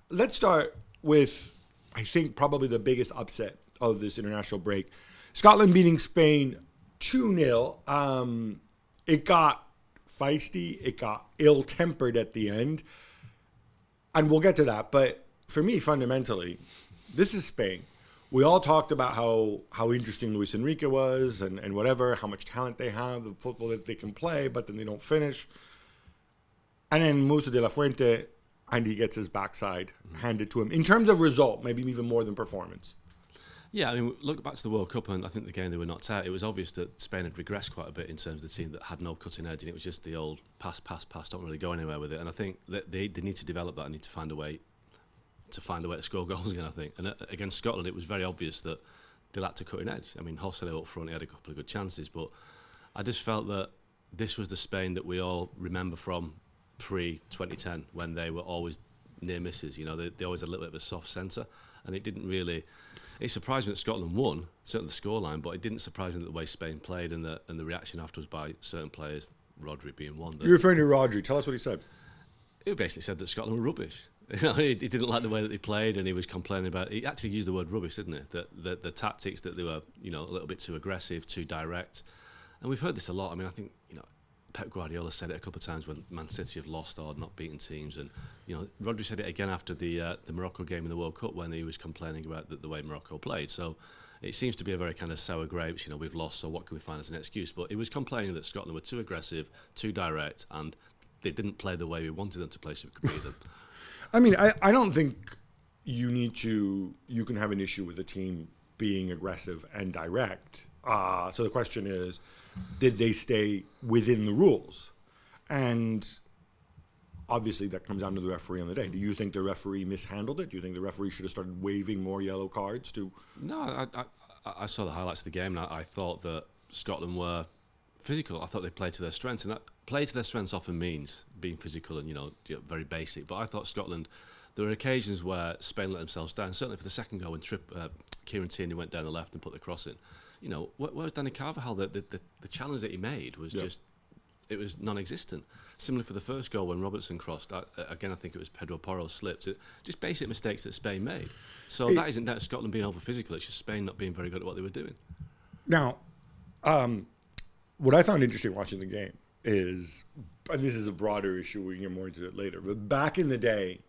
let's start with, I think, probably the biggest upset of this international break. Scotland beating Spain 2-0. It got feisty. It got ill-tempered at the end. And we'll get to that. But for me, fundamentally, this is Spain. We all talked about how interesting Luis Enrique was and whatever, how much talent they have, the football that they can play, but then they don't finish. And then Musa de la Fuente, and he gets his backside handed to him. In terms of result, maybe even more than performance. Yeah, I mean, look back to the World Cup, and I think the game they were knocked out, it was obvious that Spain had regressed quite a bit in terms of the team that had no cutting edge, and it was just the old pass, don't really go anywhere with it. And I think that they need to develop that and need to find a way to score goals again, I think. And against Scotland, it was very obvious that they lacked a cutting edge. I mean, Joselu up front, he had a couple of good chances, but I just felt that this was the Spain that we all remember from pre-2010, when they were always near misses. You know, they always had a little bit of a soft centre, and it didn't really... It surprised me that Scotland won, certainly the scoreline, but it didn't surprise me that the way Spain played and the reaction afterwards by certain players, Rodri being one. You're referring to Rodri. Tell us what he said. He basically said that Scotland were rubbish. You know, he didn't like the way that they played, and he was complaining about... He actually used the word rubbish, didn't he? That the tactics, that they were, you know, a little bit too aggressive, too direct. And we've heard this a lot. I mean, I think, you know, Pep Guardiola said it a couple of times when Man City have lost or not beaten teams, and you know, Rodri said it again after the Morocco game in the World Cup when he was complaining about the way Morocco played. So it seems to be a very kind of sour grapes. You know, we've lost, so what can we find as an excuse? But he was complaining that Scotland were too aggressive, too direct, and they didn't play the way we wanted them to play, so we could beat them. I mean, I don't think you can have an issue with a team being aggressive and direct. So the question is, did they stay within the rules? And obviously that comes down to the referee on the day. Do you think the referee mishandled it? Do you think the referee should have started waving more yellow cards to... No, I saw the highlights of the game, and I thought that Scotland were physical. I thought they played to their strengths, and that play to their strengths often means being physical and, you know, very basic. But I thought Scotland... There were occasions where Spain let themselves down, certainly for the second goal when Kieran Tierney went down the left and put the cross in. You know, whereas Danny Carvajal, the challenge that he made was just, it was non-existent. Similarly for the first goal when Robertson crossed, again I think it was Pedro Porro slipped. Just basic mistakes that Spain made. So that isn't that Scotland being over physical, it's just Spain not being very good at what they were doing. Now, what I found interesting watching the game is, and this is a broader issue, we can get more into it later, but back in the day,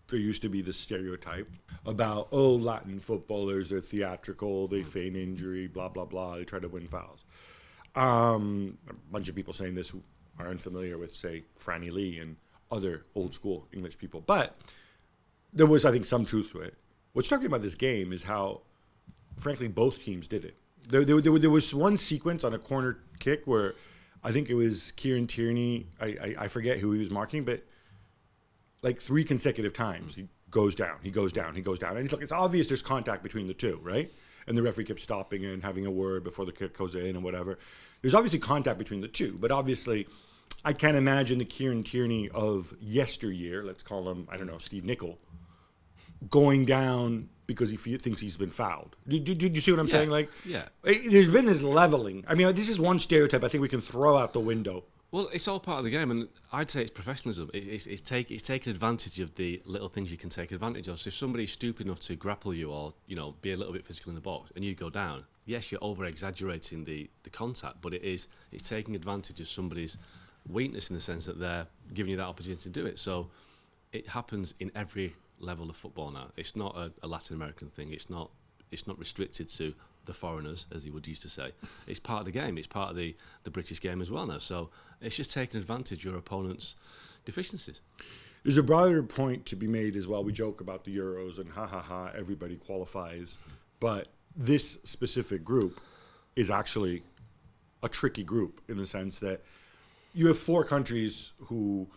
there used to be this stereotype about, Latin footballers, they're theatrical, they feign injury, blah, blah, blah, they try to win fouls. A bunch of people saying this who are unfamiliar with, say, Franny Lee and other old school English people. But there was, I think, some truth to it. What's struck me about this game is how, frankly, both teams did it. There was one sequence on a corner kick where I think it was Kieran Tierney, I forget who he was marking, but like 3 consecutive times, he goes down. And it's obvious there's contact between the two, right? And the referee kept stopping and having a word before the kick goes in and whatever. There's obviously contact between the two, but obviously I can't imagine the Kieran Tierney of yesteryear, let's call him, I don't know, Steve Nicol, going down because he thinks he's been fouled. Did you see what I'm saying? Like, there's been this leveling. I mean, this is one stereotype I think we can throw out the window. Well, it's all part of the game, and I'd say it's professionalism. It's taking advantage of the little things you can take advantage of. So if somebody's stupid enough to grapple you or, you know, be a little bit physical in the box and you go down, yes, you're over-exaggerating the contact, but it's taking advantage of somebody's weakness in the sense that they're giving you that opportunity to do it. So it happens in every level of football now. It's not a Latin American thing. It's not restricted to the foreigners, as they would used to say. It's part of the game. It's part of the British game as well now. So it's just taking advantage of your opponent's deficiencies. There's a broader point to be made as well. We joke about the Euros and everybody qualifies. But this specific group is actually a tricky group in the sense that you have 4 countries who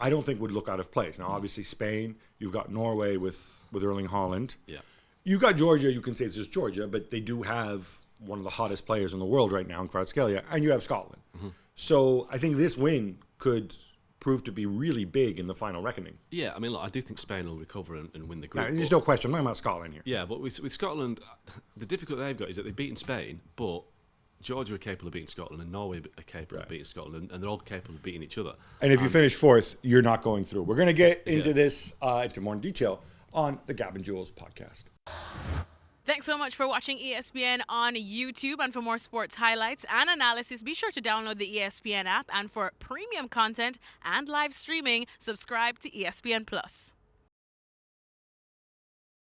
I don't think would look out of place. Now, obviously, Spain, you've got Norway with Erling Haaland. Yeah. You've got Georgia, you can say it's just Georgia, but they do have one of the hottest players in the world right now in Kvaratskhelia, and you have Scotland. Mm-hmm. So I think this win could prove to be really big in the final reckoning. Yeah, I mean, look, I do think Spain will recover and win the group. Now, there's no question. I'm talking about Scotland here. Yeah, but with Scotland, the difficulty they've got is that they've beaten Spain, but Georgia are capable of beating Scotland, and Norway are capable of beating Scotland, and they're all capable of beating each other. And if you finish fourth, you're not going through. We're going to get into this into more detail on the Gab and Jules podcast. Thanks so much for watching ESPN on YouTube. And for more sports highlights and analysis, be sure to download the ESPN app. And for premium content and live streaming, subscribe to ESPN Plus.